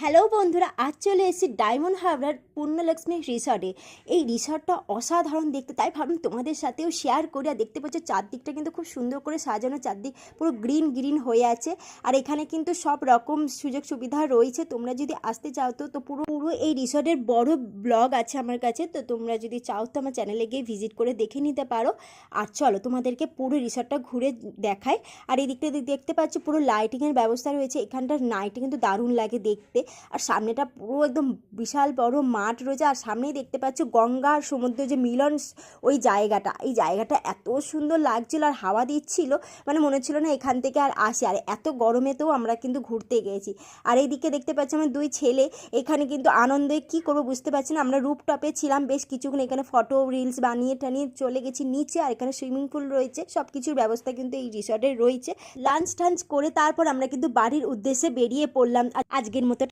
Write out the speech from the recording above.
Hello বন্ধুরা, আজ চলে এসেছি ডায়মন্ড হারবার পূর্ণলক্ষ্মী রিসর্টে। এই রিসর্টটা অসাধারণ দেখতে, তাই ভাবলাম তোমাদের সাথেও শেয়ার করি। আর দেখতে পাচ্ছ চারদিকটা কিন্তু খুব সুন্দর করে সাজানো, চারদিক পুরো গ্রিন গ্রিন হয়ে আছে। আর এখানে কিন্তু সব রকম সুযোগ সুবিধা রয়েছে। তোমরা যদি আসতে চাও তো পুরো পুরো এই রিসর্টের বড় ব্লগ আছে আমার কাছে, তো তোমরা যদি চাও তো আমার চ্যানেলে গিয়ে ভিজিট করে দেখে নিতে পারো। আর চলো তোমাদেরকে পুরো রিসর্টটা ঘুরে দেখাই। আর এই দিকটা দেখতে পাচ্ছ পুরো লাইটিংয়ের ব্যবস্থা রয়েছে। এখানটার নাইটে কিন্তু দারুণ লাগে দেখতে। আর সামনেটা পুরো একদম বিশাল বড় মাঠ রয়েছে। আর সামনেই দেখতে পাচ্ছ গঙ্গা আর সমুদ্র যে মিলন, ওই জায়গাটা, এই জায়গাটা এত সুন্দর লাগছিল আর হাওয়া দিচ্ছিল, মানে মনে হচ্ছিল না এখান থেকে আর আসি। আর এত গরমেতেও আমরা কিন্তু ঘুরতে গিয়েছি। আর এইদিকে দেখতে পাচ্ছি আমার দুই ছেলে এখানে কিন্তু আনন্দে কি করবো বুঝতে পারছি না। আমরা রুফটপে ছিলাম বেশ কিছুক্ষণ, এখানে ফটো রিলস বানিয়ে টানিয়ে চলে গেছি নিচে। আর এখানে সুইমিং পুল রয়েছে, সব কিছুর ব্যবস্থা কিন্তু এই রিসর্টে রয়েছে। লাঞ্চ টাঞ্চ করে তারপর আমরা কিন্তু বাড়ির উদ্দেশ্যে বেরিয়ে পড়লাম আজকের মতো।